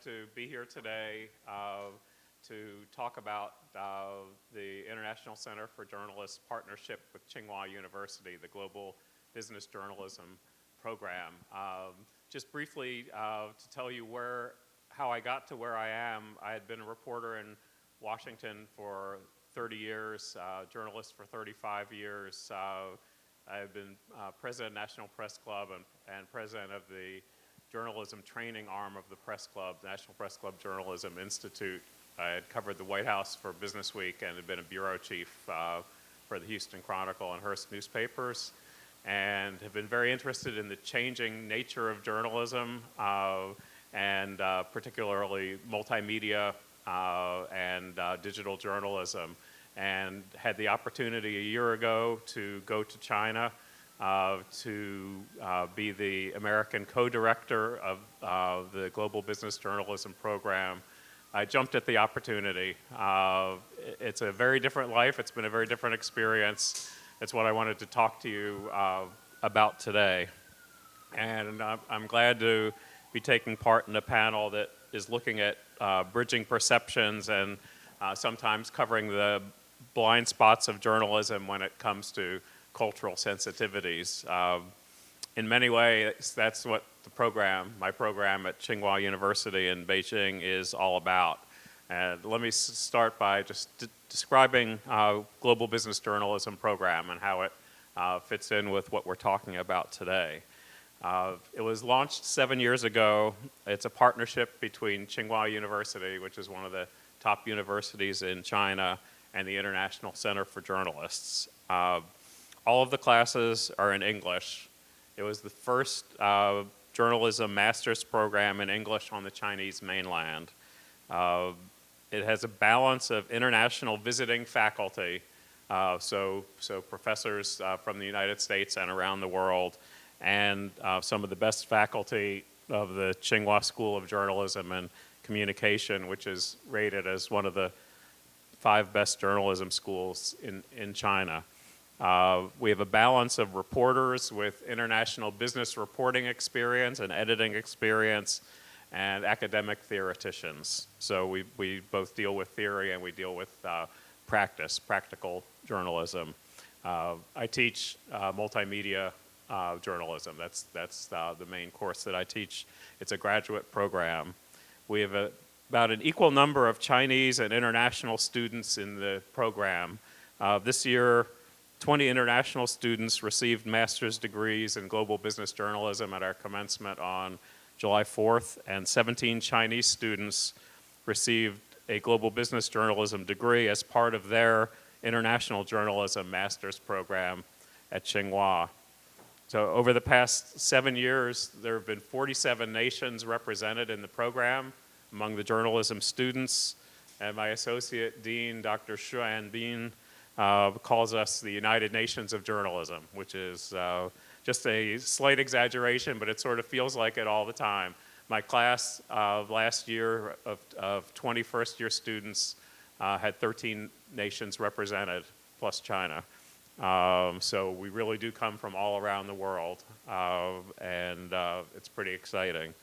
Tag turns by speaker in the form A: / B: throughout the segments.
A: to be here today to talk about the International Center for Journalists partnership with Tsinghua University, the Global Business Journalism program. Just briefly to tell you how I got to where I am. I had been a reporter in Washington for 30 years, journalist for 35 years. I've been president of National Press Club and president of the journalism training arm of the press club, National Press Club Journalism Institute. I had covered the White House for Business Week and had been a bureau chief for the Houston Chronicle and Hearst newspapers, and have been very interested in the changing nature of journalism and particularly multimedia and digital journalism, and had the opportunity a year ago to go to China to be the American co-director of the Global Business Journalism program. I jumped at the opportunity. It's a very different life. It's been a very different experience. It's what I wanted to talk to you about today. And I'm glad to be taking part in a panel that is looking at bridging perceptions and sometimes covering the blind spots of journalism when it comes to cultural sensitivities. In many ways, that's what my program at Tsinghua University in Beijing is all about. And let me start by just describing Global Business Journalism program and how it fits in with what we're talking about today. It was launched 7 years ago. It's a partnership between Tsinghua University, which is one of the top universities in China, and the International Center for Journalists. All of the classes are in English. It was the first journalism master's program in English on the Chinese mainland. It has a balance of international visiting faculty, so professors from the United States and around the world, and some of the best faculty of the Tsinghua School of Journalism and Communication, which is rated as one of the 5 best journalism schools in China. We have a balance of reporters with international business reporting experience and editing experience, and academic theoreticians. So we both deal with theory and we deal with practical journalism. I teach multimedia journalism. That's the main course that I teach. It's a graduate program. We have about an equal number of Chinese and international students in the program. This year, 20 international students received master's degrees in global business journalism at our commencement on July 4th, and 17 Chinese students received a global business journalism degree as part of their international journalism master's program at Tsinghua. So over the past 7 years, there have been 47 nations represented in the program among the journalism students, and my associate dean, Dr. Xuan Bin, calls us the United Nations of Journalism, which is just a slight exaggeration, but it sort of feels like it all the time. My class last year of 20 first-year students had 13 nations represented, plus China. So we really do come from all around the world, and it's pretty exciting.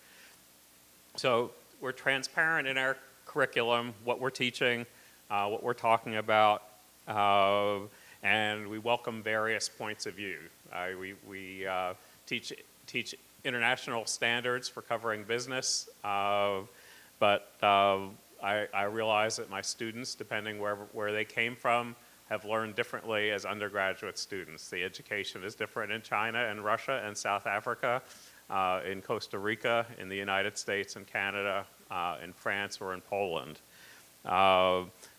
A: So we're transparent in our curriculum, what we're teaching, what we're talking about, and we welcome various points of view. We teach international standards for covering business, but I realize that my students, depending where they came from, have learned differently as undergraduate students. The education is different in China and Russia and South Africa, in Costa Rica, in the United States and Canada, in France or in Poland.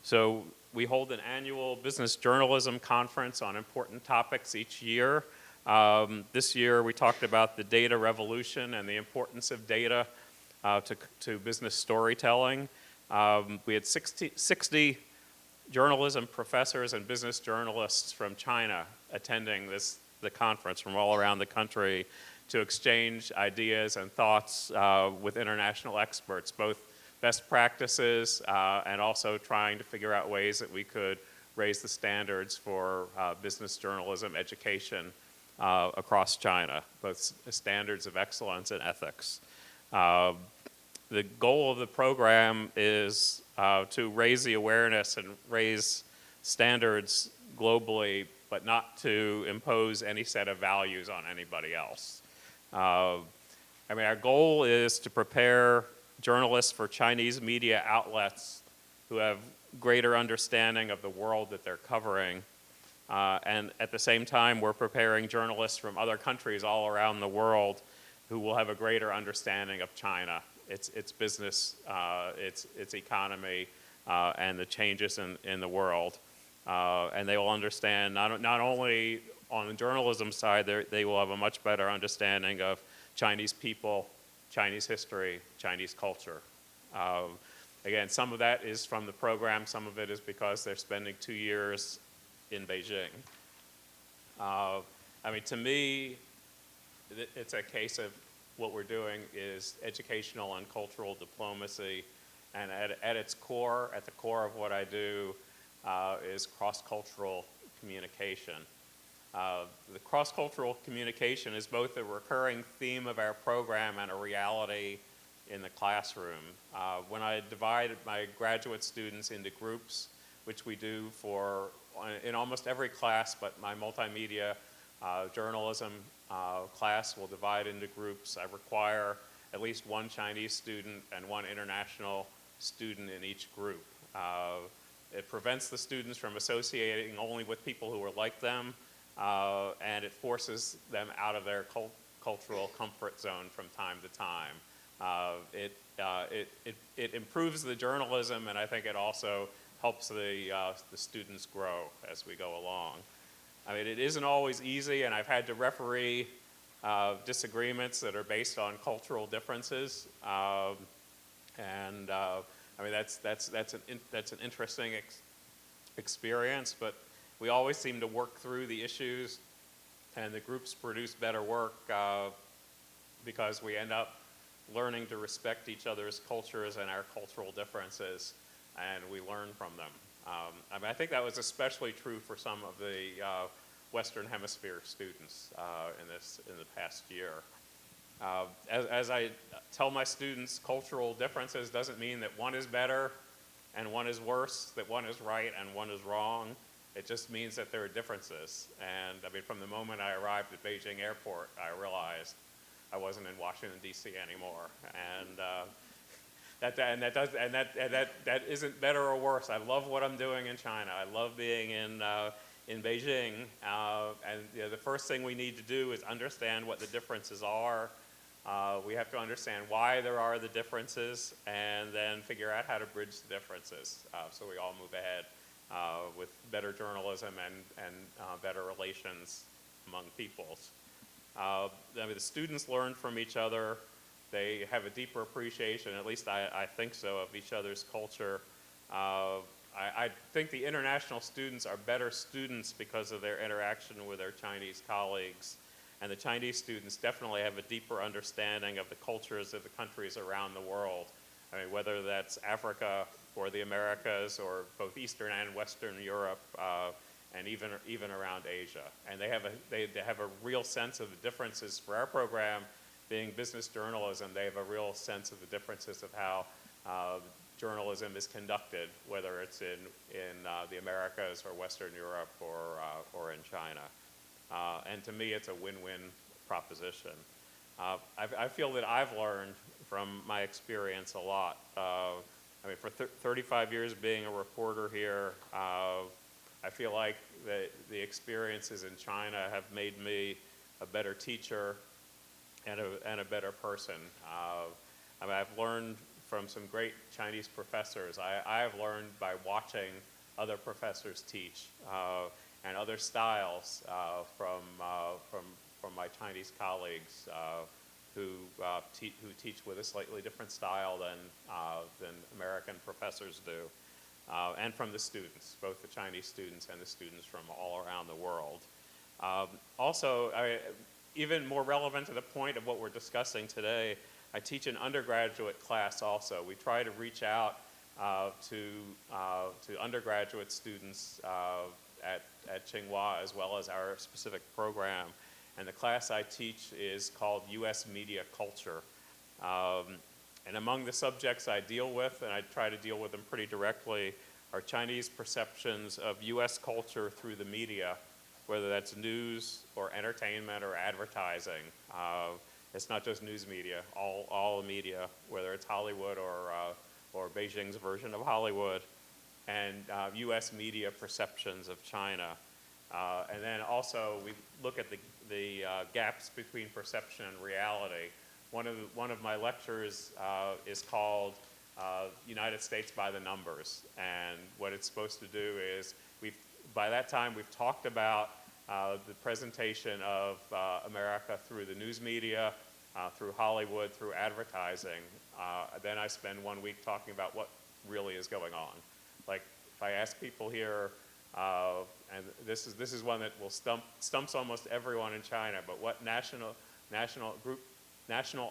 A: So we hold an annual business journalism conference on important topics each year. This year we talked about the data revolution and the importance of data to business storytelling. We had 60 journalism professors and business journalists from China attending the conference from all around the country to exchange ideas and thoughts with international experts, both best practices and also trying to figure out ways that we could raise the standards for business journalism education across China, both standards of excellence and ethics. the goal of the program is to raise the awareness and raise standards globally, but not to impose any set of values on anybody else. I mean, our goal is to prepare journalists for Chinese media outlets who have greater understanding of the world that they're covering. And at the same time, we're preparing journalists from other countries all around the world who will have a greater understanding of China, its business, its economy, and the changes in the world. And they will understand not only on the journalism side, they will have a much better understanding of Chinese people, Chinese history, Chinese culture. Again, some of that is from the program, some of it is because they're spending 2 years in Beijing. I mean, to me, it's a case of what we're doing is educational and cultural diplomacy, and at its core, at the core of what I do, is cross-cultural communication. The cross-cultural communication is both a recurring theme of our program and a reality in the classroom. When I divide my graduate students into groups, which we do in almost every class, but my multimedia journalism class will divide into groups. I require at least one Chinese student and one international student in each group. It prevents the students from associating only with people who are like them, and it forces them out of their cultural comfort zone from time to time. It improves the journalism, and I think it also helps the students grow as we go along. I mean, it isn't always easy, and I've had to referee disagreements that are based on cultural differences, and I mean that's an interesting experience. But we always seem to work through the issues, and the groups produce better work because we end up learning to respect each other's cultures and our cultural differences, and we learn from them. I mean, I think that was especially true for some of the Western Hemisphere students in the past year. As I tell my students, cultural differences doesn't mean that one is better and one is worse, that one is right and one is wrong. It just means that there are differences. And I mean, from the moment I arrived at Beijing Airport, I realized I wasn't in Washington, D.C. anymore. And that isn't better or worse. I love what I'm doing in China. I love being in Beijing. And you know, the first thing we need to do is understand what the differences are. We have to understand why there are the differences, and then figure out how to bridge the differences so we all move ahead with better journalism and better relations among peoples. I mean, the students learn from each other. They have a deeper appreciation, at least I think so, of each other's culture. I think the international students are better students because of their interaction with their Chinese colleagues. And the Chinese students definitely have a deeper understanding of the cultures of the countries around the world. I mean, whether that's Africa or the Americas or both Eastern and Western Europe, and even around Asia. And they have a real sense of the differences for our program. Being business journalism, they have a real sense of the differences of how journalism is conducted, whether it's in the Americas or Western Europe or in China. And to me, it's a win-win proposition. I feel that I've learned from my experience a lot. I mean, for 35 years being a reporter here, I feel like the experiences in China have made me a better teacher and a better person. I mean, I've learned from some great Chinese professors. I have learned by watching other professors teach and other styles from my Chinese colleagues who teach with a slightly different style than American professors do, and from the students, both the Chinese students and the students from all around the world. Also, even more relevant to the point of what we're discussing today, I teach an undergraduate class also. We try to reach out to undergraduate students at Tsinghua, as well as our specific program. And the class I teach is called U.S. Media Culture. And among the subjects I deal with, and I try to deal with them pretty directly, are Chinese perceptions of US culture through the media, whether that's news or entertainment or advertising. It's not just news media, all media, whether it's Hollywood or Beijing's version of Hollywood, and US media perceptions of China. And then also we look at the gaps between perception and reality. One of my lectures is called United States by the Numbers, and what it's supposed to do is by that time we've talked about the presentation of America through the news media, through Hollywood, through advertising. Then I spend 1 week talking about what really is going on. Like if I ask people here, and this is one that will stumps almost everyone in China, but what national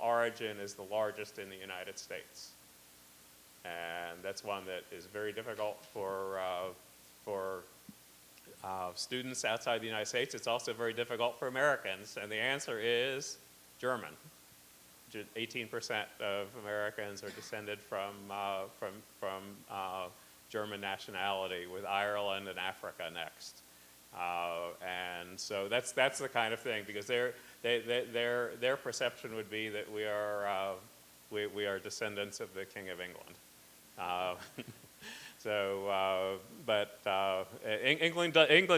A: origin is the largest in the United States? And that's one that is very difficult for students outside the United States. It's also very difficult for Americans, and the answer is German. 18% of Americans are descended from German nationality, with Ireland and Africa next. And so that's the kind of thing, because their perception would be that we are descendants of the King of England. But England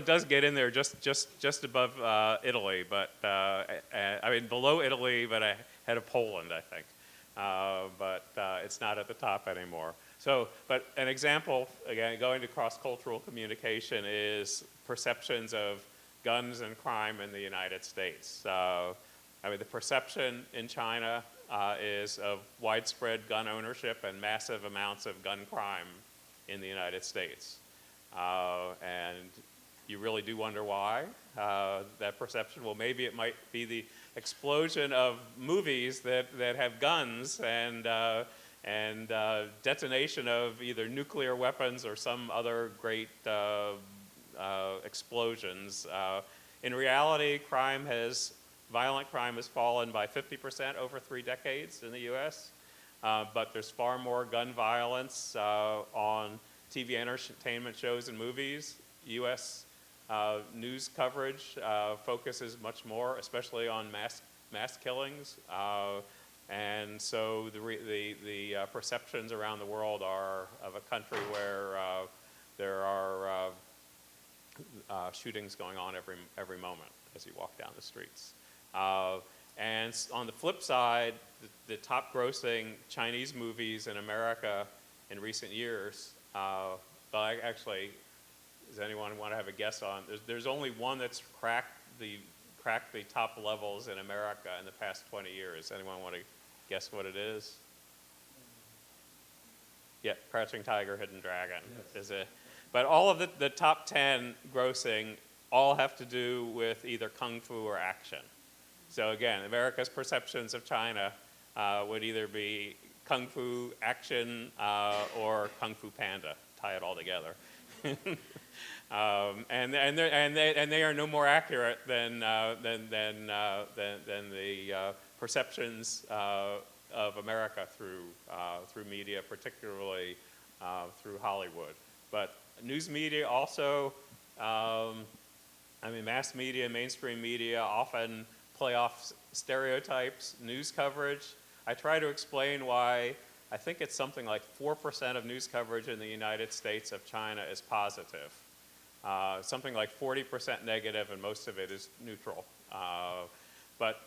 A: does get in there just above Italy, but I mean below Italy, but ahead of Poland, I think. But it's not at the top anymore. So, but an example, again, going to cross-cultural communication, is perceptions of guns and crime in the United States. I mean, the perception in China is of widespread gun ownership and massive amounts of gun crime in the United States. And you really do wonder why that perception. Well, maybe it might be the explosion of movies that have guns and detonation of either nuclear weapons or some other great explosions. In reality, violent crime has fallen by 50% over 3 decades in the US, but there's far more gun violence on TV entertainment shows and movies. US news coverage focuses much more, especially on mass killings. And so the perceptions around the world are of a country where there are shootings going on every moment as you walk down the streets. And on the flip side, the top grossing Chinese movies in America in recent years, actually, does anyone want to have a guess on? There's only one that's cracked the top levels in America in the past 20 years. Anyone want to guess what it is? Yeah, Crouching Tiger, Hidden Dragon. Yes. Is it? But all of the top 10 grossing all have to do with either kung fu or action. So again, America's perceptions of China would either be kung fu, action, or Kung Fu Panda. Tie it all together. And they are no more accurate than the perceptions of America through media, particularly through Hollywood. But news media also, I mean, mass media, mainstream media often play off stereotypes, news coverage. I try to explain why I think it's something like 4% of news coverage in the United States of China is positive. Something like 40% negative, and most of it is neutral. But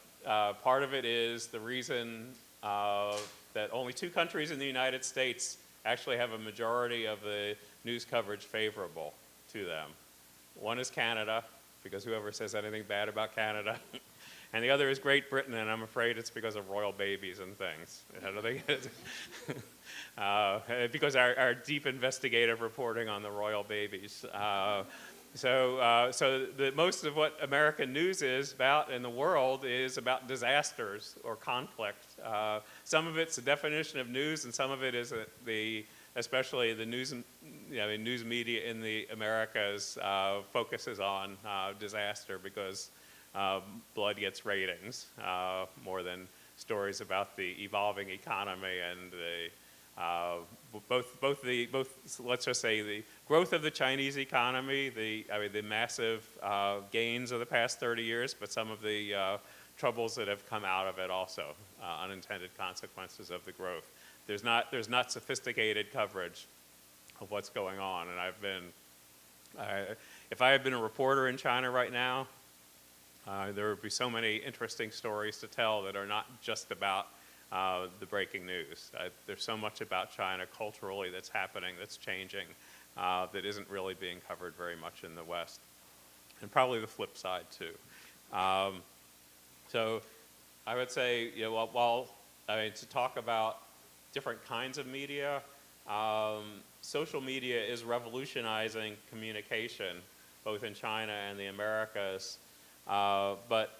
A: part of it is the reason that only 2 countries in the United States actually have a majority of the news coverage favorable to them. One is Canada, because whoever says anything bad about Canada, and the other is Great Britain, and I'm afraid it's because of royal babies and things. Because our deep investigative reporting on the royal babies. So most of what American news is about in the world is about disasters or conflict. Some of it's a definition of news, and some of it is especially the news, news media in the Americas focuses on disaster because blood gets ratings more than stories about the evolving economy and both let's just say the growth of the Chinese economy, the massive gains of the past 30 years, but some of the troubles that have come out of it also, unintended consequences of the growth. There's not sophisticated coverage of what's going on, and if I had been a reporter in China right now, there would be so many interesting stories to tell that are not just about the breaking news. There's so much about China culturally that's happening, that's changing, that isn't really being covered very much in the West. And probably the flip side too. So I would say, to talk about different kinds of media, social media is revolutionizing communication, both in China and the Americas, but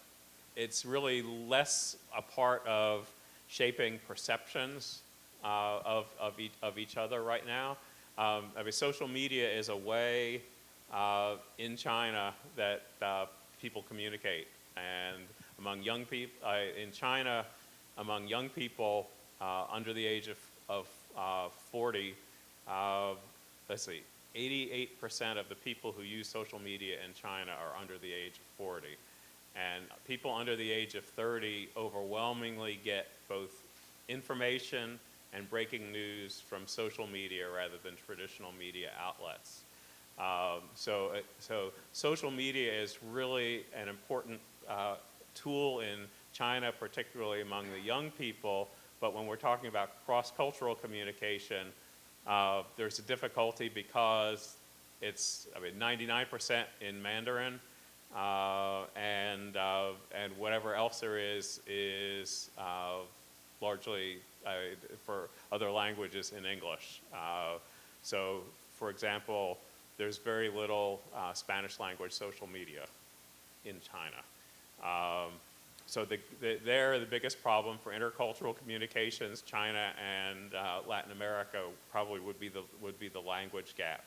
A: it's really less a part of shaping perceptions of each other right now. Social media is a way in China that people communicate, and among young people in China, among young people under the age of 40, let's see, 88% of the people who use social media in China are under the age of 40. And people under the age of 30 overwhelmingly get both information and breaking news from social media rather than traditional media outlets. So social media is really an important tool in China, particularly among the young people. But when we're talking about cross-cultural communication, there's a difficulty because it's 99% in Mandarin, and whatever else there is largely for other languages in English. So, for example, there's very little Spanish language social media in China. So the biggest problem for intercultural communications, China and Latin America probably would be the language gap.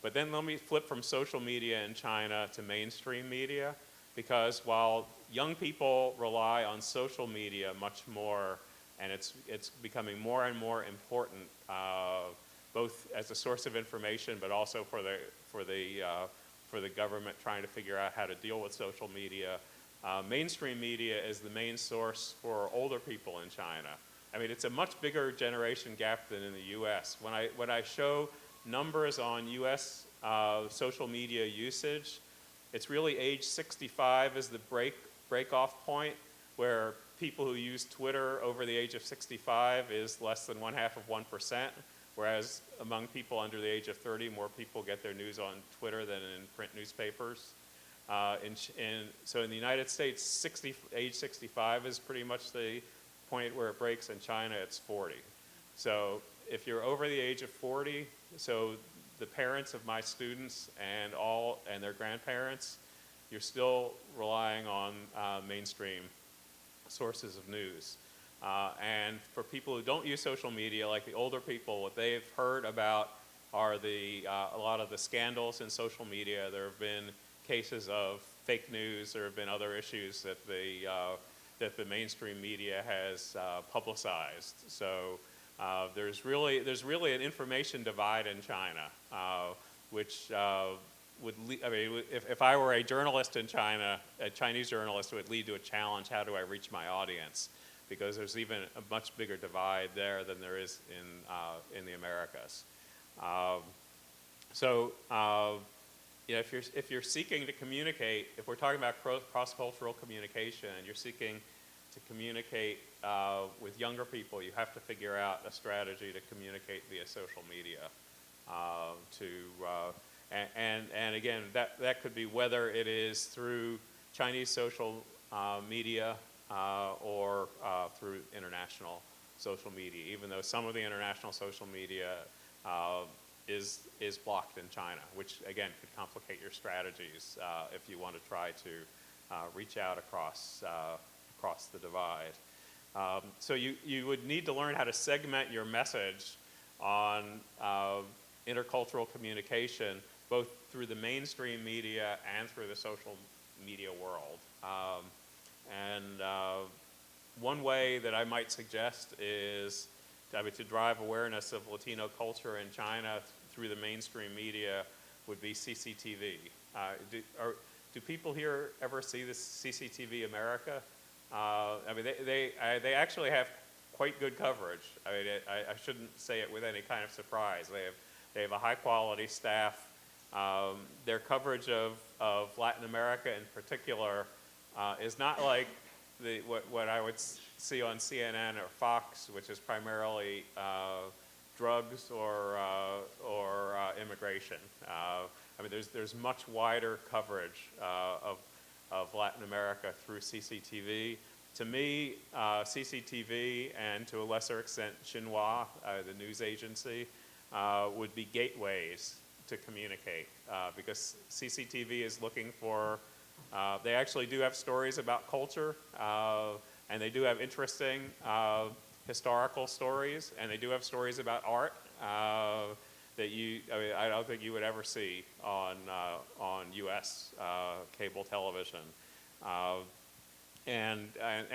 A: But then let me flip from social media in China to mainstream media, because while young people rely on social media much more, and it's becoming more and more important, both as a source of information, but also for the government trying to figure out how to deal with social media. Mainstream media is the main source for older people in China. I mean, it's a much bigger generation gap than in the U.S. When I show numbers on U.S. Social media usage, it's really age 65 is the break-off point, where people who use Twitter over the age of 65 is less than 0.5%, whereas among people under the age of 30, more people get their news on Twitter than in print newspapers. So in the United States, age 65 is pretty much the point where it breaks. In China, it's 40. So if you're over the age of 40, so the parents of my students and their grandparents, you're still relying on mainstream sources of news. And for people who don't use social media, like the older people, what they've heard about are a lot of the scandals in social media. There have been cases of fake news. There have been other issues that the mainstream media has publicized. So there's really an information divide in China, which if I were a journalist in China, a Chinese journalist, it would lead to a challenge: how do I reach my audience? Because there's even a much bigger divide there than there is in the Americas. If you're seeking to communicate, if we're talking about cross-cultural communication, and you're seeking to communicate with younger people, you have to figure out a strategy to communicate via social media. And again, that could be whether it is through Chinese social media or through international social media, even though some of the international social media is blocked in China, which again could complicate your strategies if you want to try to reach out across the divide. So you would need to learn how to segment your message on intercultural communication, both through the mainstream media and through the social media world. one way that I might suggest is to drive awareness of Latino culture in China through the mainstream media would be CCTV. Do people here ever see this CCTV America? I mean, they actually have quite good coverage. I mean, I shouldn't say it with any kind of surprise. They have a high quality staff. Their coverage of Latin America in particular is not like what I would see on CNN or Fox, which is primarily drugs or immigration. I mean, there's much wider coverage of Latin America through CCTV. To me, CCTV and to a lesser extent Xinhua, the news agency, would be gateways to communicate because CCTV is looking for, they actually do have stories about culture and they do have interesting historical stories and they do have stories about art that I don't think you would ever see on US cable television. And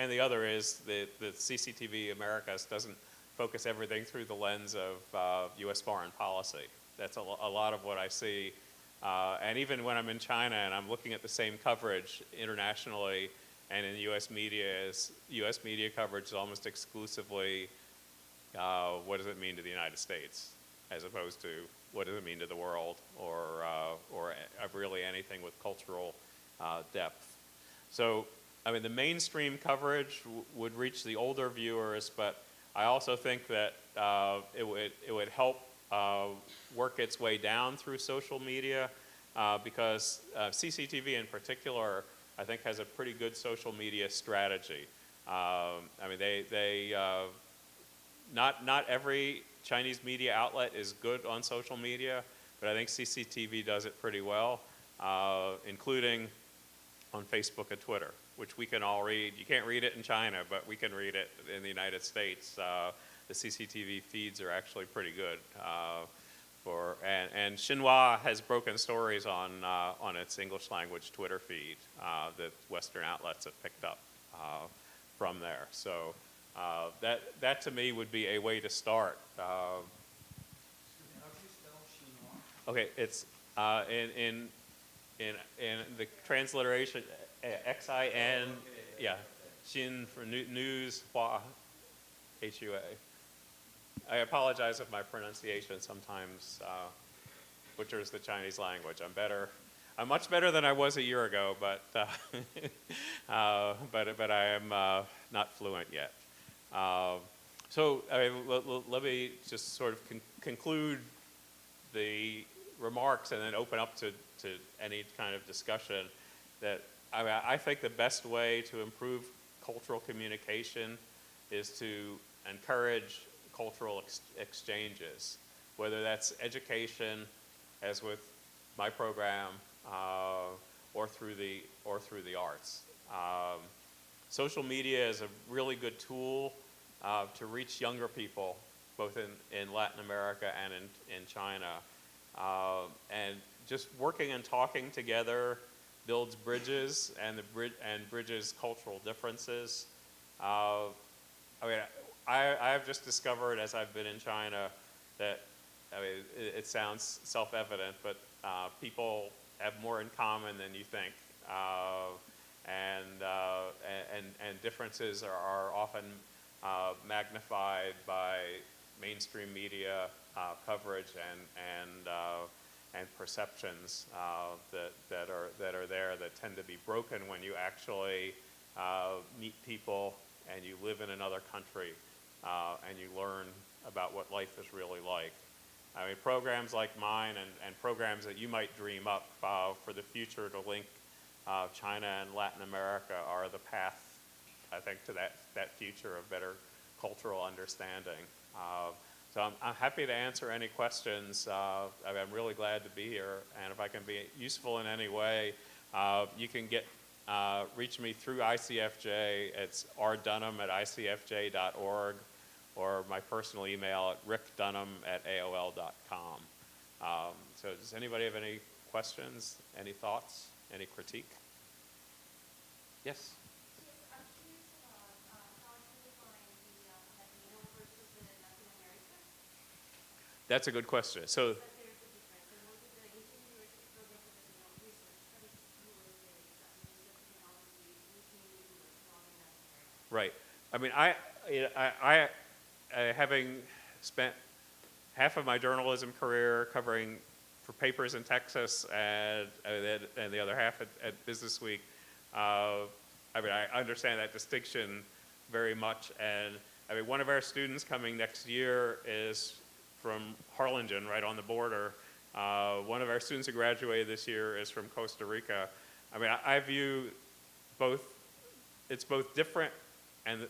A: the other is that the CCTV Americas doesn't focus everything through the lens of US foreign policy. That's a lot of what I see. And even when I'm in China and I'm looking at the same coverage internationally and in US media, US media coverage is almost exclusively what does it mean to the United States, as opposed to what does it mean to the world or really anything with cultural depth. So, I mean, the mainstream coverage would reach the older viewers, but I also think that it would help work its way down through social media because CCTV in particular, I think, has a pretty good social media strategy. I mean, not every Chinese media outlet is good on social media, but I think CCTV does it pretty well, including on Facebook and Twitter, which we can all read. You can't read it in China, but we can read it in the United States. The CCTV feeds are actually pretty good. And Xinhua has broken stories on its English language Twitter feed that Western outlets have picked up from there. So that to me would be a way to start.
B: How do you spell Xinhua?
A: Okay, it's in the transliteration, Xin, yeah, Xin for news, Hua, Hua. I apologize if my pronunciation sometimes butchers the Chinese language. I'm much better than I was a year ago, but I am not fluent yet. So I mean, let me just sort of conclude the remarks and then open up to any kind of discussion. That I think the best way to improve cultural communication is to encourage cultural exchanges, whether that's education, as with my program, or through the arts. Social media is a really good tool to reach younger people, both in Latin America and in China. And just working and talking together builds bridges and bridges cultural differences. I mean, I have just discovered as I've been in China that, I mean, it sounds self-evident, but people have more in common than you think. And differences are often magnified by mainstream media coverage and perceptions that are there that tend to be broken when you actually meet people and you live in another country and you learn about what life is really like. I mean, programs like mine and programs that you might dream up for the future to link China and Latin America are the path, I think, to that future of better cultural understanding. So I'm happy to answer any questions. I'm really glad to be here, and if I can be useful in any way, you can reach me through ICFJ. It's rdunham@icfj.org, or my personal email at rickdunham@aol.com. So does anybody have any questions, any thoughts, any critique? Yes?
C: I'm curious about how
A: That's a good question. So, right. I mean, having spent half of my journalism career covering for papers in Texas and the other half at Business Week, I mean, I understand that distinction very much. And I mean, one of our students coming next year is from Harlingen, right on the border. One of our students who graduated this year is from Costa Rica. I mean, I view both, it's both different and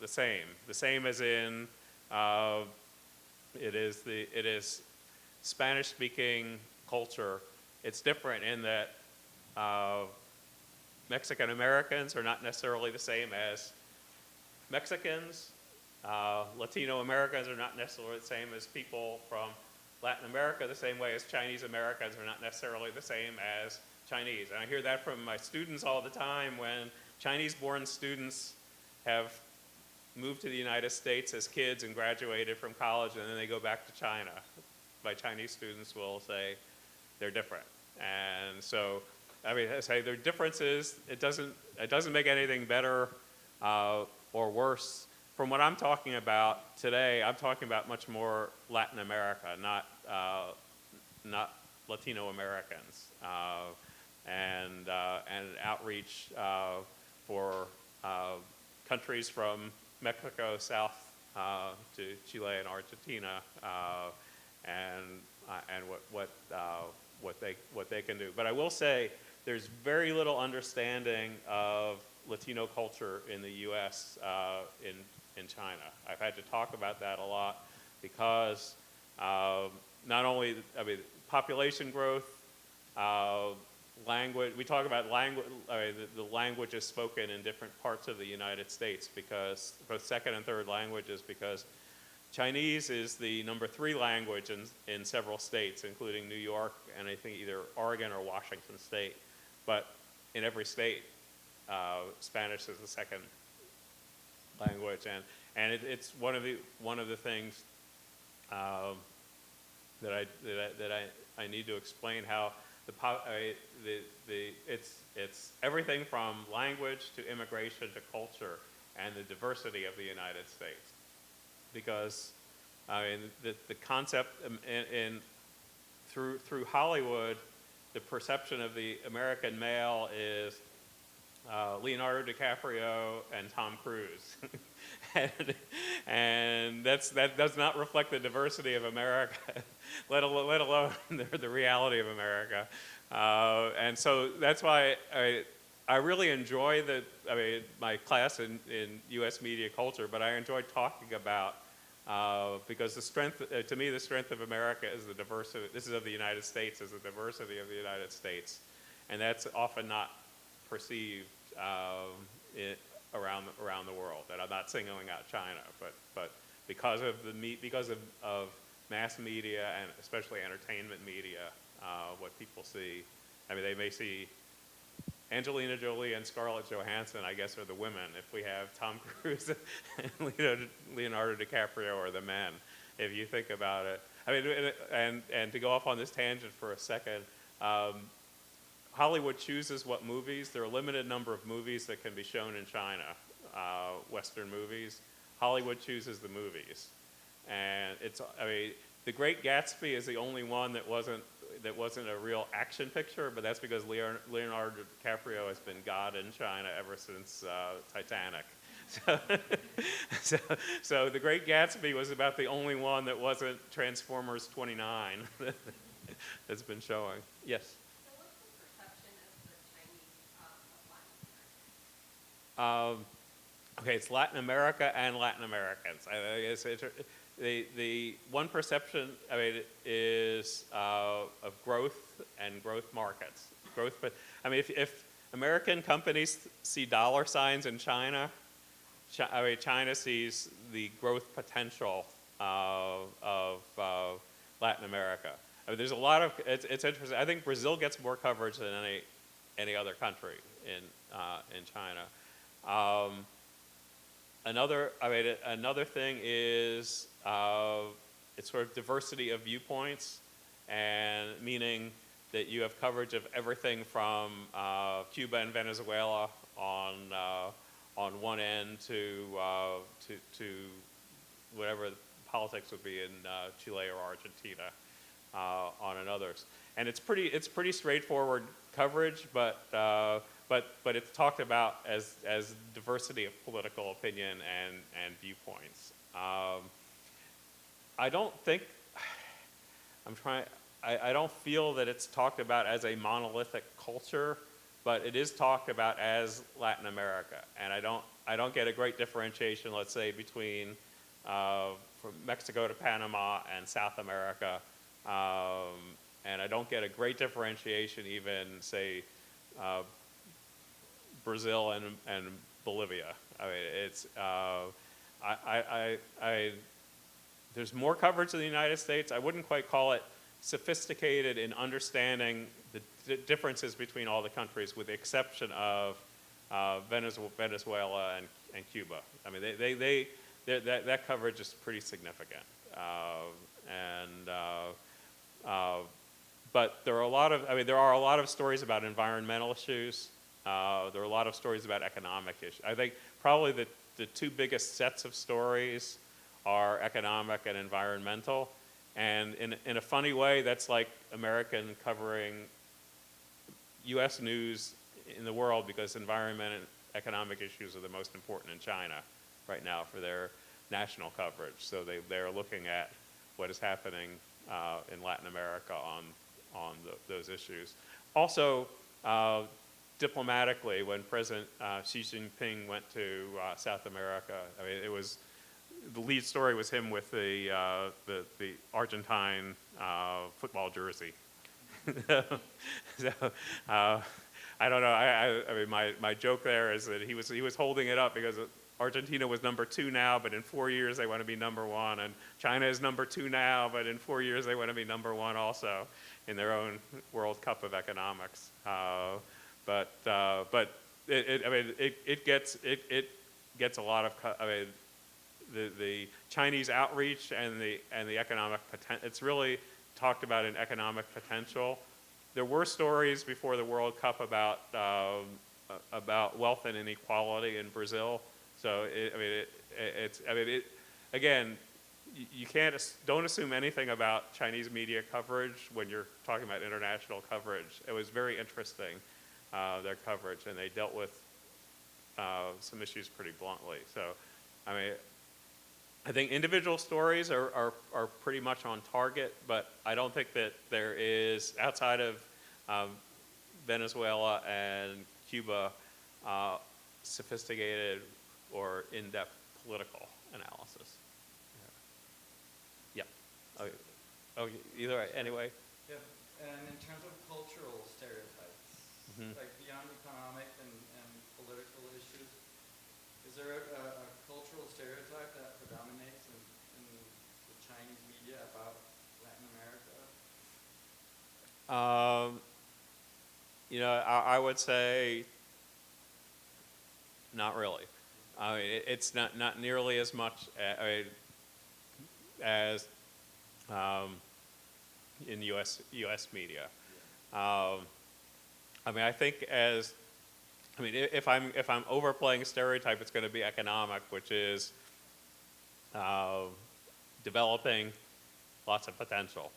A: the same. The same as in, it is Spanish-speaking culture. It's different in that Mexican Americans are not necessarily the same as Mexicans. Latino Americans are not necessarily the same as people from Latin America, the same way as Chinese Americans are not necessarily the same as Chinese. And I hear that from my students all the time when Chinese-born students have moved to the United States as kids and graduated from college, and then they go back to China. My Chinese students will say they're different. And so, I mean, I say there are differences. It doesn't make anything better or worse. From what I'm talking about today, I'm talking about much more Latin America, not Latino Americans, and outreach for countries from Mexico south to Chile and Argentina, and what they can do. But I will say there's very little understanding of Latino culture in the U.S. In China. I've had to talk about that a lot because not only, I mean, population growth, language, we talk about language, the languages spoken in different parts of the United States, because both second and third languages, because Chinese is the #3 language in several states, including New York and I think either Oregon or Washington State. But in every state, Spanish is the second language, and it's one of the things that I need to explain how it's everything from language to immigration to culture and the diversity of the United States, because I mean the concept through Hollywood, the perception of the American male is Leonardo DiCaprio and Tom Cruise, and that does not reflect the diversity of America, let alone the reality of America, and so that's why I really enjoy my class in U.S. media culture, but I enjoy talking about because the strength to me the strength of America is the diversity. This is of the United States, is the diversity of the United States, and that's often not perceived around the world. And I'm not singling out China, but because of mass media and especially entertainment media, what people see, I mean, they may see Angelina Jolie and Scarlett Johansson, I guess, are the women. If we have Tom Cruise and Leonardo DiCaprio are the men, if you think about it. I mean, and to go off on this tangent for a second, Hollywood chooses what movies. There are a limited number of movies that can be shown in China, Western movies. Hollywood chooses the movies, and I mean, The Great Gatsby is the only one that wasn't a real action picture, but that's because Leonardo DiCaprio has been God in China ever since Titanic. So The Great Gatsby was about the only one that wasn't Transformers 29 that's been showing. Yes. Okay, it's Latin America and Latin Americans. The one perception, I mean, is of growth and growth markets. But I mean, if American companies see dollar signs in China, China sees the growth potential of Latin America. I mean, there's a lot of it's interesting. I think Brazil gets more coverage than any other country in China. Another thing is it's sort of diversity of viewpoints, and meaning that you have coverage of everything from Cuba and Venezuela on one end to whatever the politics would be in Chile or Argentina on another's. And it's pretty straightforward coverage, but it's talked about as diversity of political opinion and viewpoints. I don't think, I don't feel that it's talked about as a monolithic culture, but it is talked about as Latin America. And I don't get a great differentiation, let's say, between from Mexico to Panama and South America. And I don't get a great differentiation even, say, Brazil and Bolivia. I mean, it's, there's more coverage in the United States. I wouldn't quite call it sophisticated in understanding the differences between all the countries, with the exception of Venezuela and Cuba. I mean, that coverage is pretty significant. But there are a lot of stories about environmental issues. There are a lot of stories about economic issues. I think probably the two biggest sets of stories are economic and environmental. And in a funny way, that's like American covering US news in the world, because environment and economic issues are the most important in China right now for their national coverage. So they're looking at what is happening in Latin America on those issues. Also, diplomatically, when President Xi Jinping went to South America, I mean, the lead story was him with the Argentine football jersey. So I don't know. I mean, my joke there is that he was holding it up because Argentina was number 2 now, but in 4 years they want to be number 1, and China is number 2 now, but in 4 years they want to be number 1 also in their own World Cup of economics. But it gets a lot of. I mean, the Chinese outreach and the economic potential. It's really talked about in economic potential. There were stories before the World Cup about wealth and inequality in Brazil. So again, you don't assume anything about Chinese media coverage when you're talking about international coverage. It was very interesting, their coverage, and they dealt with some issues pretty bluntly. So, I mean, I think individual stories are pretty much on target, but I don't think that there is, outside of Venezuela and Cuba, sophisticated or in-depth political analysis. Yeah. Oh, either way. Anyway.
B: Yeah. And in terms of cultural stereotypes, like beyond economic and political issues, is there a cultural stereotype that predominates in the Chinese media about Latin America?
A: You know, I would say not really. I mean, it's not nearly as much as in U.S. media. I mean, I think if I'm overplaying a stereotype, it's going to be economic, which is developing lots of potential.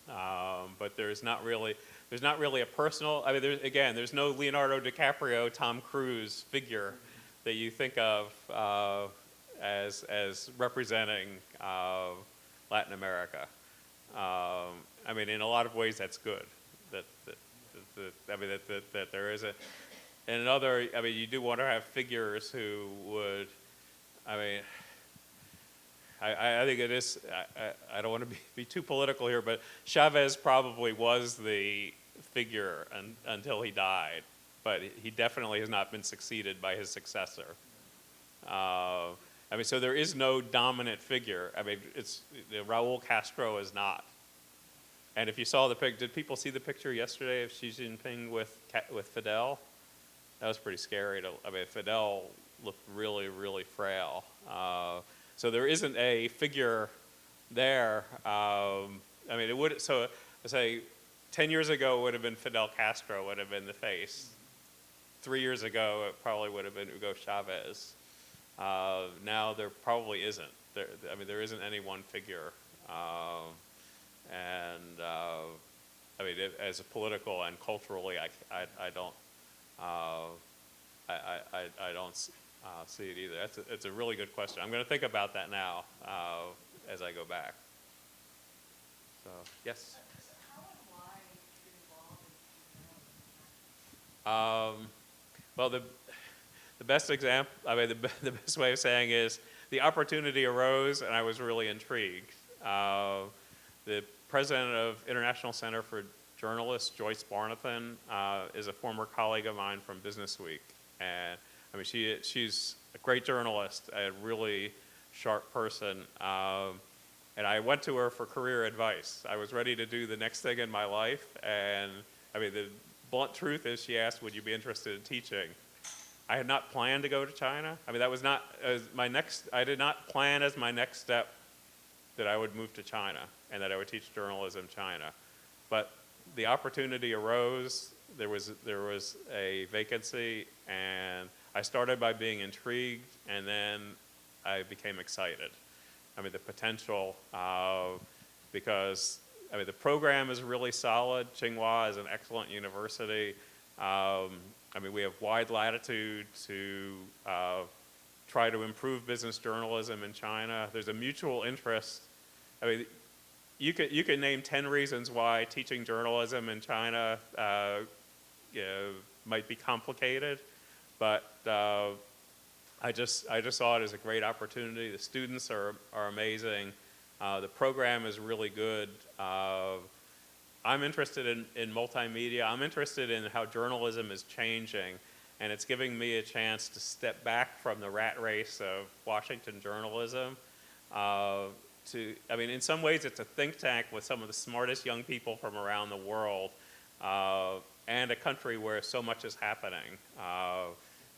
A: But there's not really a personal. I mean, there's no Leonardo DiCaprio, Tom Cruise figure that you think of as representing Latin America. I mean, in a lot of ways, that's good. That there is a. And another, I mean, you do want to have figures who would. I mean, I think it is. I don't want to be too political here, but Chavez probably was the figure until he died, but he definitely has not been succeeded by his successor. I mean, so there is no dominant figure. I mean, Raul Castro is not. And if you saw the picture, did people see the picture yesterday of Xi Jinping with Fidel? That was pretty scary. I mean, Fidel looked really, really frail. So there isn't a figure there, I mean, it would, so I say 10 years ago it would have been Fidel Castro would have been the face. 3 years ago it probably would have been Hugo Chavez. Now there probably isn't. I mean, there isn't any one figure. I mean, as a political and culturally, I don't, I don't see it either. It's a really good question. I'm going to think about that now as I go back. So, yes?
C: So how and why did you involve in journalism?
A: Well, the best example, I mean, the best way of saying is the opportunity arose and I was really intrigued. The president of International Center for Journalists, Joyce Barnathan, is a former colleague of mine from Business Week. And I mean, she's a great journalist, a really sharp person. And I went to her for career advice. I was ready to do the next thing in my life. And I mean, the blunt truth is she asked, would you be interested in teaching? I had not planned to go to China. I mean, that was not I did not plan as my next step that I would move to China and that I would teach journalism in China. But the opportunity arose, there was a vacancy, and I started by being intrigued, and then I became excited. I mean, the potential, because, I mean, the program is really solid. Tsinghua is an excellent university. I mean, we have wide latitude to try to improve business journalism in China. There's a mutual interest. I mean, you could name 10 reasons why teaching journalism in China might be complicated, but I just saw it as a great opportunity. The students are amazing. The program is really good. I'm interested in multimedia. I'm interested in how journalism is changing, and it's giving me a chance to step back from the rat race of Washington journalism. I mean, in some ways it's a think tank with some of the smartest young people from around the world, and a country where so much is happening.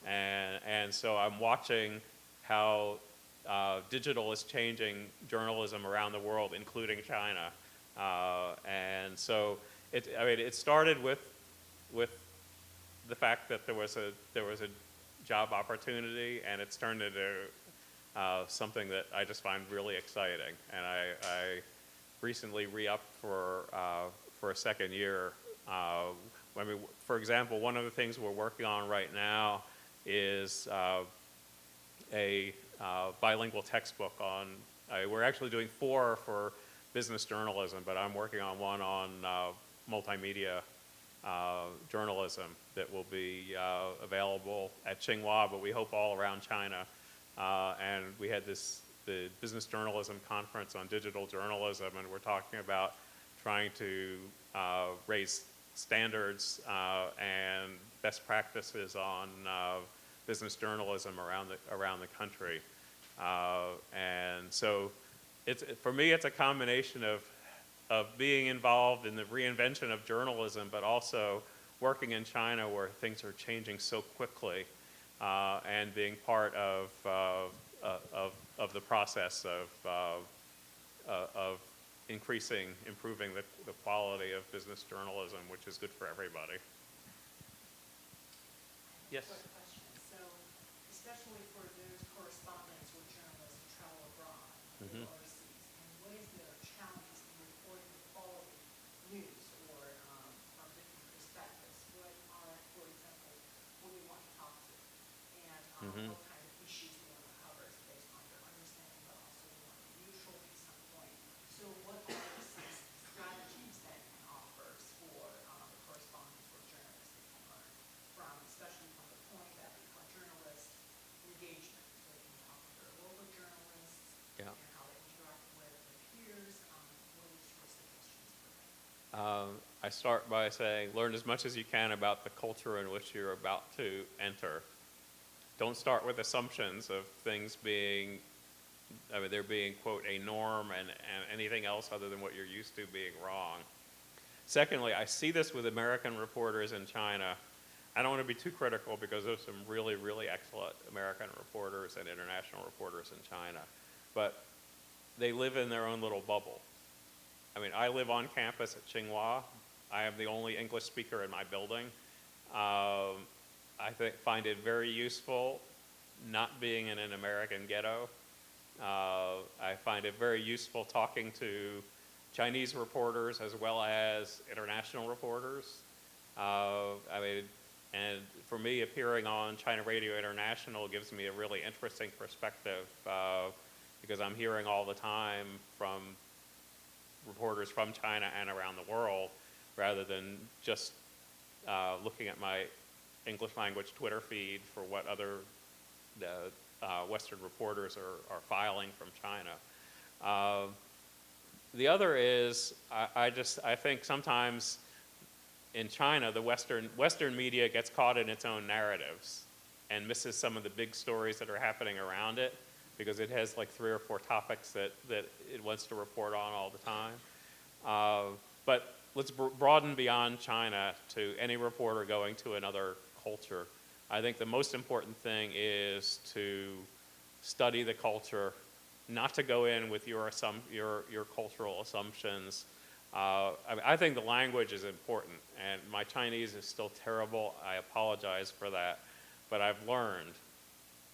A: And so I'm watching how digital is changing journalism around the world, including China. And so it started with the fact that there was a job opportunity, and it's turned into something that I just find really exciting. And I recently re-upped for a second year. I mean, for example, one of the things we're working on right now is a bilingual textbook on. We're actually doing 4 for business journalism, but I'm working on one on multimedia journalism that will be available at Tsinghua, but we hope all around China. And we had the Business Journalism Conference on digital journalism, and we're talking about trying to raise standards and best practices on business journalism around the country. And so for me, it's a combination of being involved in the reinvention of journalism, but also working in China where things are changing so quickly, and being part of the process of improving the quality of business journalism, which is good for everybody. Yes?
C: Quick question. So, especially for those correspondents or journalists who travel abroad or overseas, and what is their challenges in reporting the quality news or from different perspectives? What are, for example, what we want to talk to, and what kind of issues we want to cover is based on their understanding, but also we want to be neutral at some point. So, what are some strategies that you can offer for the correspondents or journalists that can learn from, especially from the point that become journalist engagement, so they can talk to their local journalists and how they interact with their peers. What is your suggestions for that?
A: I start by saying, learn as much as you can about the culture in which you're about to enter. Don't start with assumptions of things being, I mean, there being, quote, a norm and anything else other than what you're used to being wrong. Secondly, I see this with American reporters in China. I don't want to be too critical because there's some really, really excellent American reporters and international reporters in China. But they live in their own little bubble. I mean, I live on campus at Tsinghua. I am the only English speaker in my building. I find it very useful not being in an American ghetto. I find it very useful talking to Chinese reporters as well as international reporters. I mean, and for me, appearing on China Radio International gives me a really interesting perspective because I'm hearing all the time from reporters from China and around the world, rather than just looking at my English language Twitter feed for what other Western reporters are filing from China. The other is, I think sometimes in China, the Western media gets caught in its own narratives and misses some of the big stories that are happening around it because it has like 3 or 4 topics that it wants to report on all the time. But let's broaden beyond China to any reporter going to another culture. I think the most important thing is to study the culture, not to go in with your cultural assumptions. I think the language is important, and my Chinese is still terrible. I apologize for that, but I've learned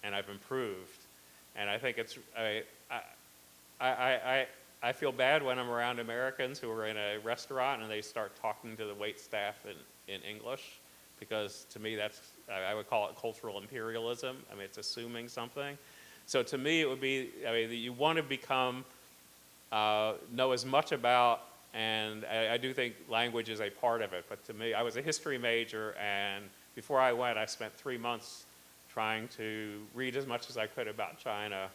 A: and I've improved, and I think it's I feel bad when I'm around Americans who are in a restaurant and they start talking to the wait staff in English, because to me I would call it cultural imperialism. I mean, it's assuming something. So to me, it would be, I mean, you want to become, know as much about, and I do think language is a part of it, but to me, I was a history major, and before I went, I spent 3 months trying to read as much as I could about China,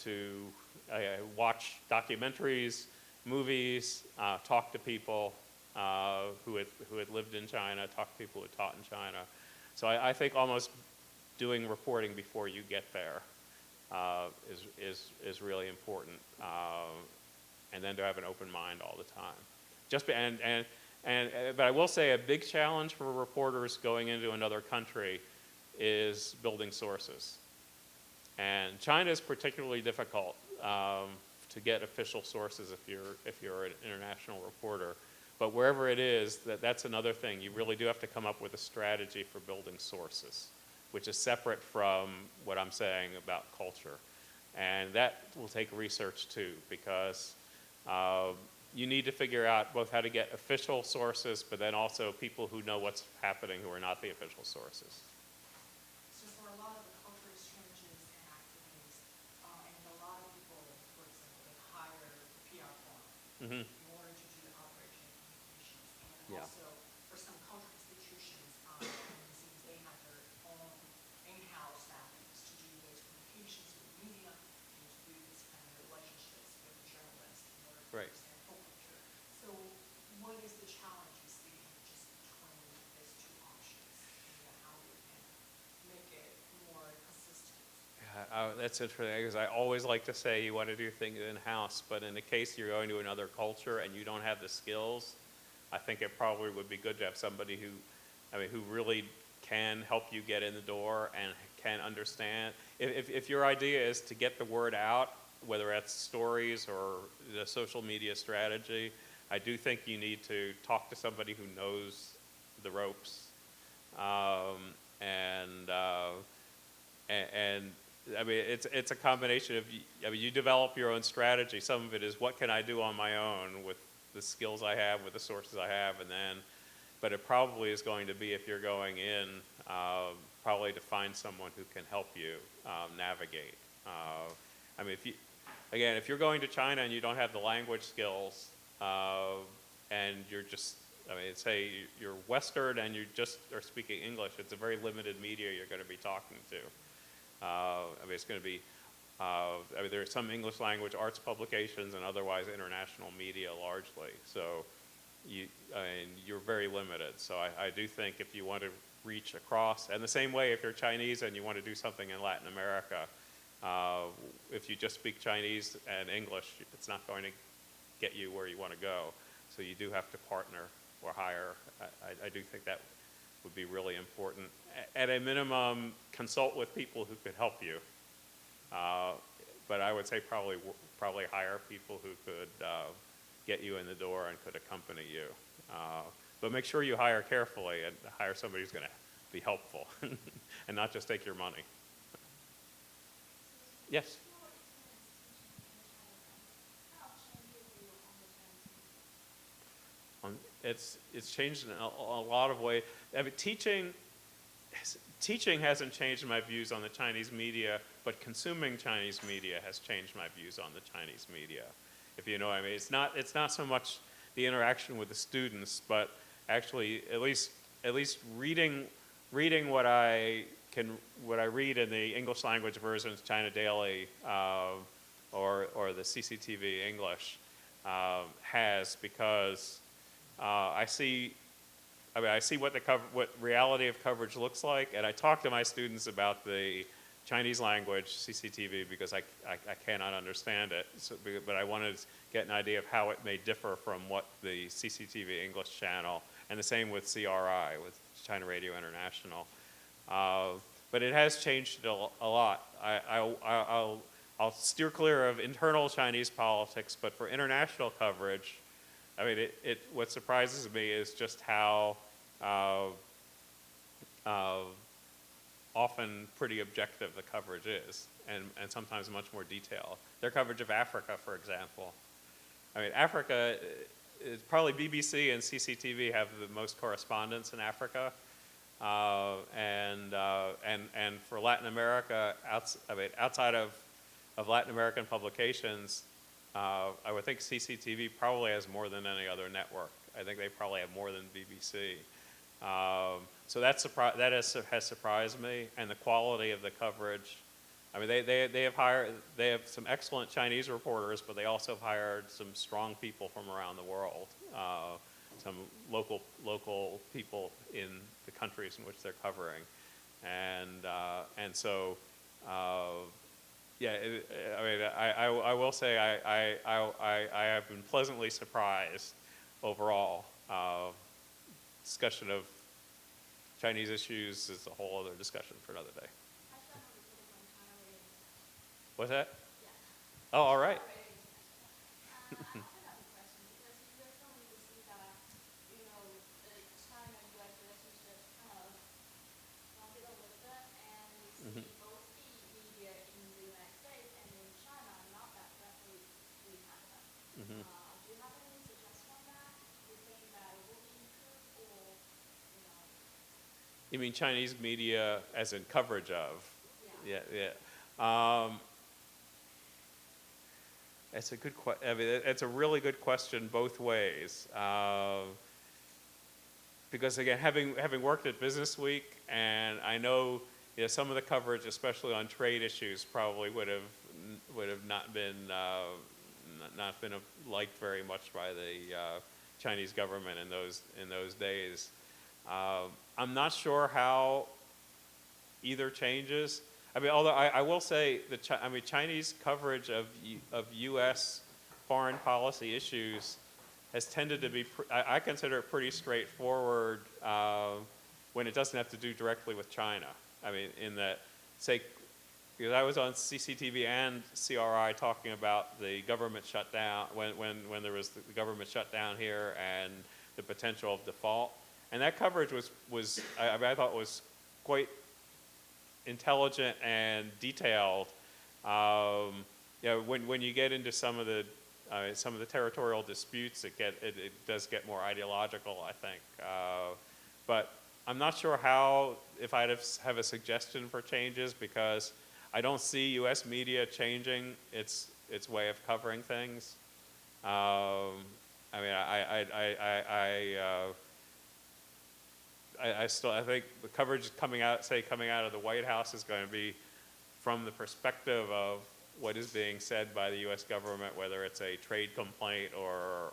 A: to watch documentaries, movies, talk to people who had lived in China, talk to people who had taught in China. So I think almost doing reporting before you get there is really important, and then to have an open mind all the time. But I will say a big challenge for reporters going into another country is building sources. And China is particularly difficult to get official sources if you're an international reporter. But wherever it is, that's another thing. You really do have to come up with a strategy for building sources, which is separate from what I'm saying about culture. And that will take research too, because you need to figure out both how to get official sources, but then also people who know what's happening who are not the official sources.
C: So for a lot of the cultural exchanges and activities, and a lot of people, for example, they hire PR firm in order to do the operation communications. And
A: Yeah.
C: also for some cultural institutions, it seems they have their own in-house staffings to do those communications with the media and to do this kind of relationships with the journalists in order to
A: Right.
C: understand culture. So what is the challenge you see just between those two options, and how we can make it more consistent?
A: That's interesting, because I always like to say you want to do things in-house, but in the case you're going to another culture and you don't have the skills, I think it probably would be good to have somebody who really can help you get in the door and can understand. If your idea is to get the word out, whether that's stories or the social media strategy, I do think you need to talk to somebody who knows the ropes. And I mean, it's a combination of, you develop your own strategy. Some of it is what can I do on my own with the skills I have, with the sources I have, but it probably is going to be, if you're going in, probably to find someone who can help you navigate. I mean, if you're going to China and you don't have the language skills, and you're just, say you're Western and you just are speaking English, it's a very limited media you're going to be talking to. It's going to be, there are some English language arts publications and otherwise international media largely. So you're very limited. So I do think if you want to reach across, and the same way if you're Chinese and you want to do something in Latin America, if you just speak Chinese and English, it's not going to get you where you want to go. So you do have to partner or hire. I do think that would be really important. At a minimum, consult with people who could help you. but I would say probably hire people who could get you in the door and could accompany you. But make sure you hire carefully and hire somebody who's going to be helpful and not just take your money. Yes? It's changed in a lot of ways. I mean, teaching hasn't changed my views on the Chinese media, but consuming Chinese media has changed my views on the Chinese media. If you know what I mean, it's not so much the interaction with the students, but actually at least reading what I read in the English language versions, China Daily or the CCTV English has, because I see what reality of coverage looks like, and I talk to my students about the Chinese language CCTV because I cannot understand it. So, but I wanted to get an idea of how it may differ from what the CCTV English channel, and the same with CRI, with China Radio International. But it has changed a lot. I'll steer clear of internal Chinese politics, but for international coverage, I mean, what surprises me is just how often pretty objective the coverage is, and sometimes much more detailed. Their coverage of Africa, for example. I mean, Africa, probably BBC and CCTV have the most correspondents in Africa, and for Latin America, outside of Latin American publications, I would think CCTV probably has more than any other network. I think they probably have more than BBC. So that has surprised me, and the quality of the coverage. I mean, they have some excellent Chinese reporters, but they also have hired some strong people from around the world, some local people in the countries in which they're covering, and so. Yeah, I mean, I will say I have been pleasantly surprised overall. Discussion of Chinese issues is a whole other discussion for another day. What's that? Yeah. Oh, all right. You mean Chinese media as in coverage of? Yeah. It's a good question. I mean, it's a really good question both ways. Because again, having worked at Business Week, and I know, some of the coverage, especially on trade issues, probably would have not been liked very much by the Chinese government in those days. I'm not sure how either changes. I mean, although I will say Chinese coverage of U.S. foreign policy issues has tended to be, I consider it pretty straightforward when it doesn't have to do directly with China. I mean, in that, say, because I was on CCTV and CRI talking about the government shutdown, when there was the government shutdown here and the potential of default. And that coverage was I thought was quite intelligent and detailed. When you get into some of the territorial disputes, it does get more ideological, I think. But I'm not sure if I'd have a suggestion for changes, because I don't see U.S. media changing its way of covering things. I think the coverage coming out of the White House is going to be from the perspective of what is being said by the U.S. government, whether it's a trade complaint or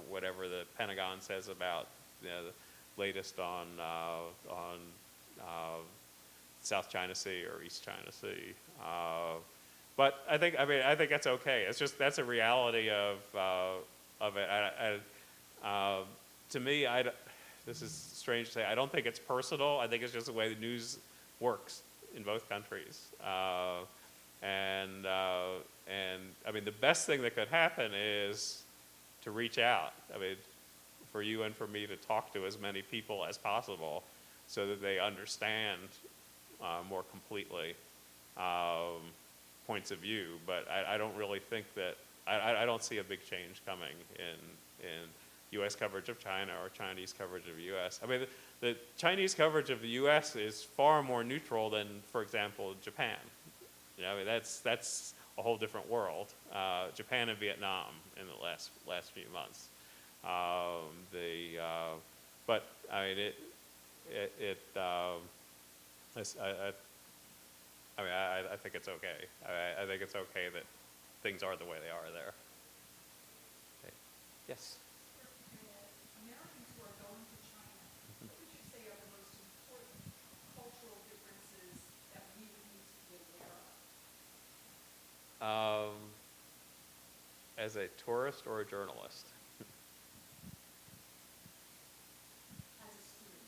A: whatever the Pentagon says about the latest on South China Sea or East China Sea. But I think that's okay. It's just that's a reality of it. To me, this is strange to say. I don't think it's personal. I think it's just the way the news works in both countries. And I mean, the best thing that could happen is to reach out. I mean, for you and for me to talk to as many people as possible so that they understand more completely points of view. But I don't really think that, I don't see a big change coming in U.S. coverage of China or Chinese coverage of the U.S. I mean, the Chinese coverage of the U.S. is far more neutral than, for example, Japan. You know, I mean, that's a whole different world. Japan and Vietnam in the last few months. But I mean, I think it's okay. I think it's okay that things are the way they are there. Okay. Yes.
C: Americans who are going to China, what would you say are the most important cultural differences that we would need to be aware of?
A: As a tourist or a journalist?
C: As a student?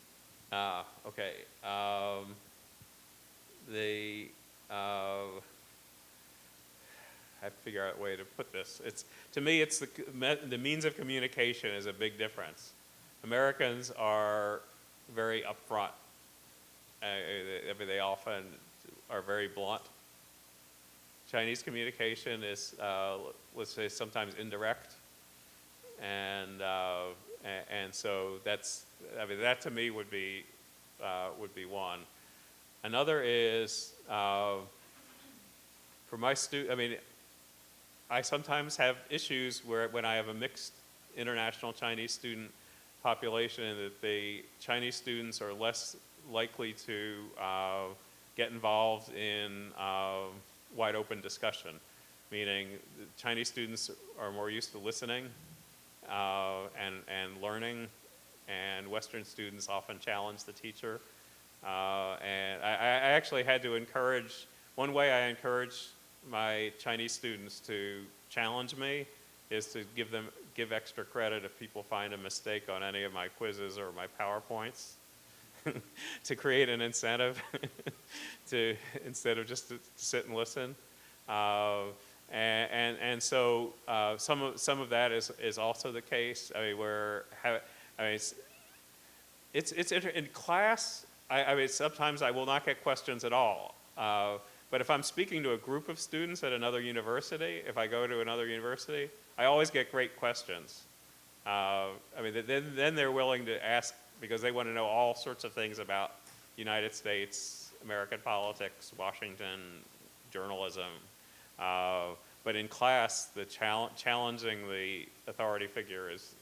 A: Okay. I have to figure out a way to put this. To me, it's the means of communication is a big difference. Americans are very upfront. I mean, they often are very blunt. Chinese communication is, let's say, sometimes indirect, and so that's, I mean, that to me would be one. Another is for my I mean, I sometimes have issues when I have a mixed international Chinese student population, and that the Chinese students are less likely to get involved in wide open discussion, meaning the Chinese students are more used to listening and learning, and Western students often challenge the teacher. And I actually had to encourage, one way I encourage my Chinese students to challenge me is to give extra credit if people find a mistake on any of my quizzes or my PowerPoints, to create an incentive to, instead of just to sit and listen. And so some of that is also the case. I mean, it's in class. I mean, sometimes I will not get questions at all. But if I'm speaking to a group of students at another university, if I go to another university, I always get great questions. I mean, then they're willing to ask, because they want to know all sorts of things about United States, American politics, Washington, journalism. But in class, the challenging the authority figure is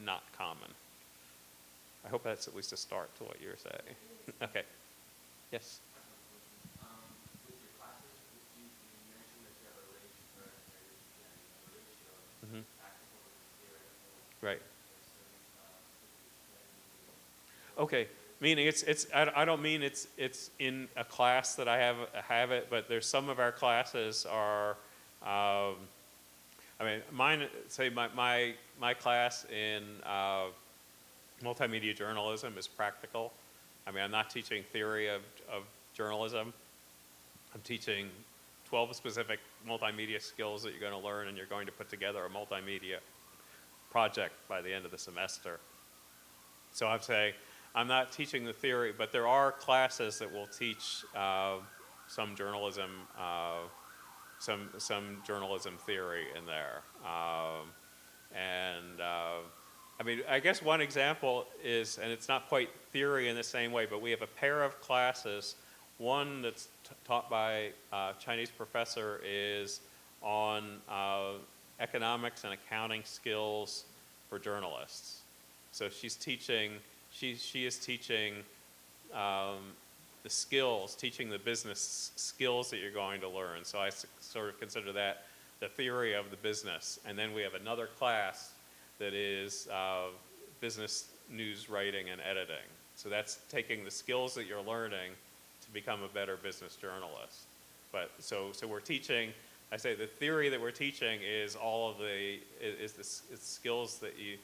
A: not common. I hope that's at least a start to what you're saying. Okay. Yes.
D: With your classes, you mentioned that you have a ratio,
A: Mm-hmm.
D: practical and theoretical.
A: Right. Okay. Meaning I don't mean it's in a class that I have it, but there's some of our classes are, I mean, mine, say my class in multimedia journalism is practical. I mean, I'm not teaching theory of journalism. I'm teaching 12 specific multimedia skills that you're going to learn, and you're going to put together a multimedia project by the end of the semester. So I'm saying, I'm not teaching the theory, but there are classes that will teach some journalism, some journalism theory in there. I mean, I guess one example is, and it's not quite theory in the same way, but we have a pair of classes. One that's taught by a Chinese professor is on economics and accounting skills for journalists. So she's teaching, she is teaching the skills, teaching the business skills that you're going to learn. So I sort of consider that the theory of the business. And then we have another class that is business news writing and editing. So that's taking the skills that you're learning to become a better business journalist. But so we're teaching, I say the theory that we're teaching is all of it's skills that you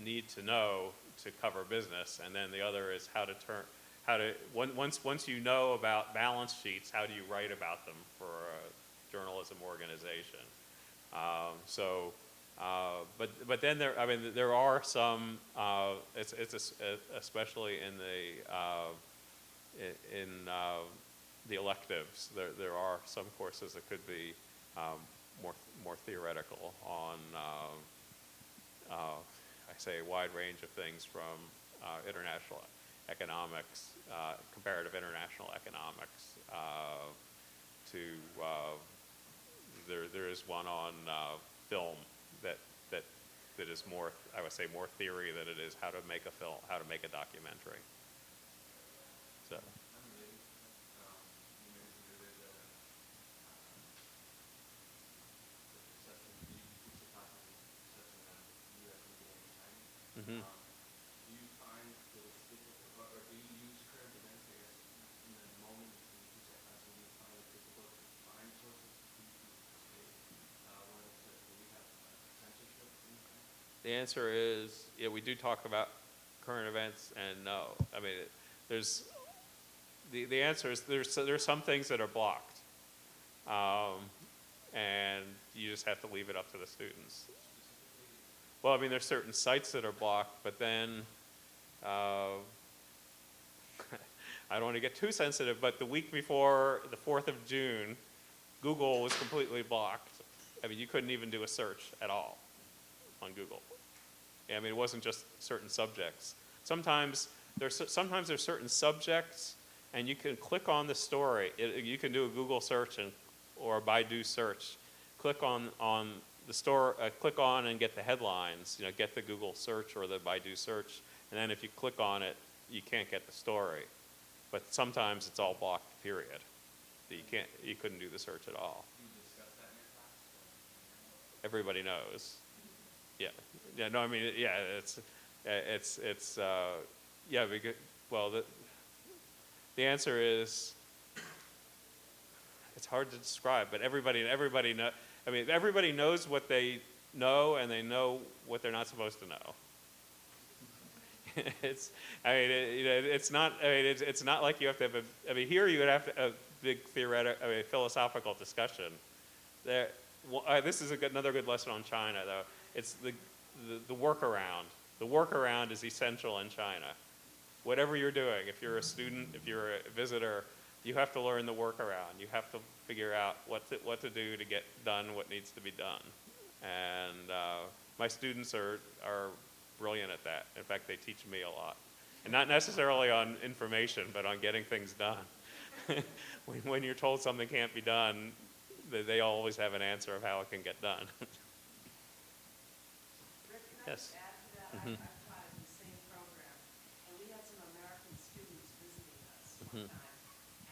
A: need to know to cover business, and then the other is once you know about balance sheets, how do you write about them for journalism organization. But then there, I mean, there are some, especially in the electives, there are some courses that could be more theoretical on, I say, a wide range of things from international economics, comparative international economics, to there is one on film that is more, I would say, more theory than it is how to make a film, how to make a documentary. So.
D: Unrelated, you mentioned earlier the perception, the perception of U.S. media in China.
A: Mm-hmm.
D: Do you find those difficult, or do you use current events, I guess, in the moment you teach a class, and you find it difficult to find sources to say, do we have censorship in China?
A: The answer is, yeah, we do talk about current events, and no. I mean, there's, the answer is there's some things that are blocked, and you just have to leave it up to the students. Well, I mean, there's certain sites that are blocked, but then, I don't want to get too sensitive, but the week before the 4th of June, Google was completely blocked. I mean, you couldn't even do a search at all on Google. I mean, it wasn't just certain subjects. Sometimes there's certain subjects, and you can click on the story. You can do a Google search or a Baidu search. Click on the store. Click on and get the headlines. You know, get the Google search or the Baidu search, and then if you click on it, you can't get the story. But sometimes it's all blocked. Period. You couldn't do the search at all.
D: Do you discuss that in your class?
A: Everybody knows. Yeah. Yeah. No. I mean, yeah. Yeah. Because, well, the answer is, it's hard to describe, but everybody know. I mean, everybody knows what they know, and they know what they're not supposed to know. It's not. I mean, it's not like you have to have a. I mean, here you would have a big theoretical, philosophical discussion. This is another good lesson on China, though. It's the workaround. The workaround is essential in China. Whatever you're doing, if you're a student, if you're a visitor, you have to learn the workaround. You have to figure out what to do to get done what needs to be done. And my students are brilliant at that. In fact, they teach me a lot. And not necessarily on information, but on getting things done. When you're told something can't be done, they always have an answer of how it can get done.
C: Rick, can I
A: Yes.
C: just add to that?
A: Mhm.
C: I've taught in the same program, and we had some American students visiting us
A: Mhm.
C: one time,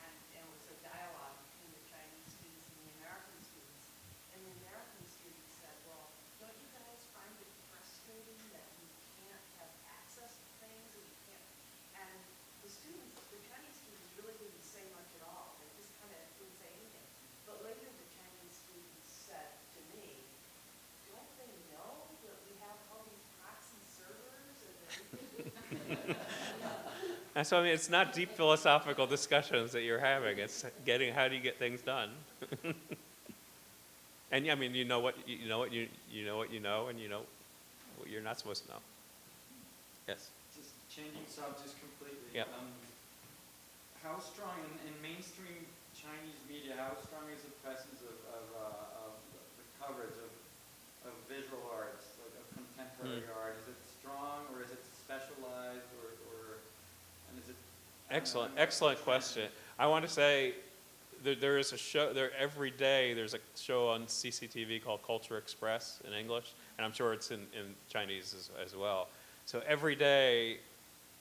C: and it was a dialogue between the Chinese students and the American students. And the American students said, well, don't you guys find it frustrating that you can't have access to things and you can't? And the Chinese students really didn't say much at all. They just kind of didn't say anything. But later the Chinese students said to me, don't they know that we have all these proxy servers and everything?
A: And so I mean, it's not deep philosophical discussions that you're having. It's getting how do you get things done. And I mean, you know what you know, and you know what you're not supposed to know. Yes.
B: Just changing subjects completely.
A: Yep.
B: How strong in mainstream Chinese media? How strong is the presence of the coverage of visual arts, like of contemporary art? Is it strong, or is it specialized, or and is it?
A: Excellent question. I want to say there is a show there every day. There's a show on CCTV called Culture Express in English, and I'm sure it's in Chinese as well. So every day,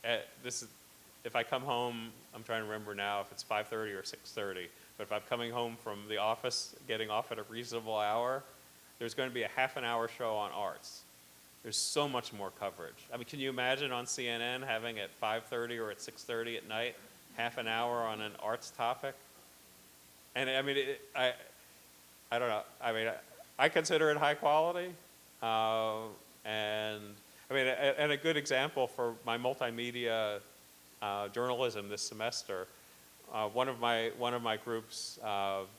A: if I come home, I'm trying to remember now if it's 5:30 or 6:30. But if I'm coming home from the office, getting off at a reasonable hour, there's going to be a half an hour show on arts. There's so much more coverage. I mean, can you imagine on CNN having at 5:30 or at 6:30 at night, half an hour on an arts topic? And I mean, I don't know. I mean, I consider it high quality. And I mean, and a good example for my multimedia journalism this semester, one of my groups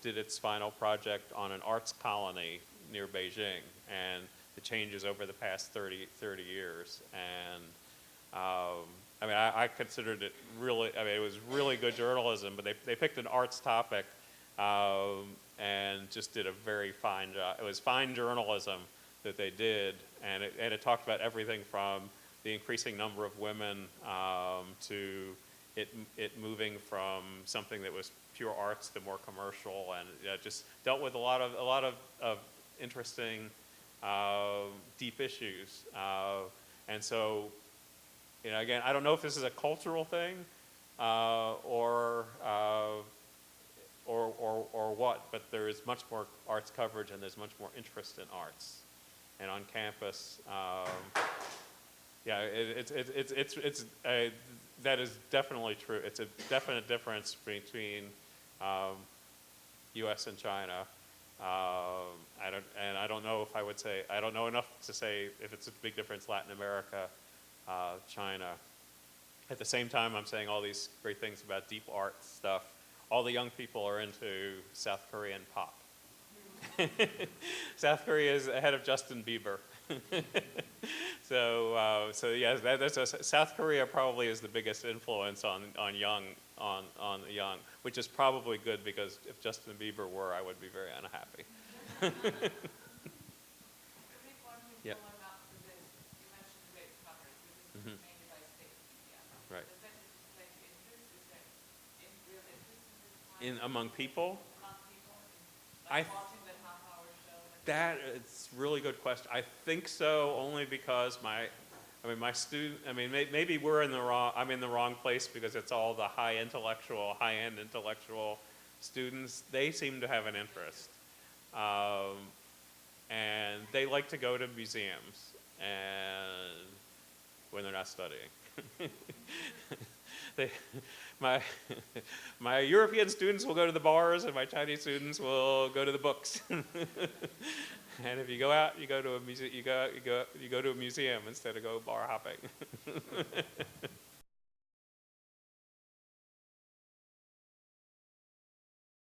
A: did its final project on an arts colony near Beijing, and the changes over the past 30 years. And I mean, I considered it really, I mean, it was really good journalism, but they picked an arts topic and just did a very fine job. It was fine journalism that they did, and it talked about everything from the increasing number of women to it moving from something that was pure arts to more commercial, and just dealt with a lot of interesting, deep issues. And so, you know, again, I don't know if this is a cultural thing or what, but there is much more arts coverage and there's much more interest in arts. And on campus, yeah, that is definitely true. It's a definite difference between U.S. and China. I don't know if I would say, I don't know enough to say if it's a big difference Latin America, China. At the same time, I'm saying all these great things about deep art stuff. All the young people are into South Korean pop. South Korea is ahead of Justin Bieber. So yeah, South Korea probably is the biggest influence on the young, which is probably good, because if Justin Bieber were, I would be very unhappy. Yeah. Mm-hmm. Right. In among people? It's a really good question. I think so, only because my student, maybe I'm in the wrong place, because it's all the high-end intellectual students. They seem to have an interest. And they like to go to museums and when they're not studying. My European students will go to the bars, and my Chinese students will go to the books. And if you go out, you go to a museum instead of go bar hopping.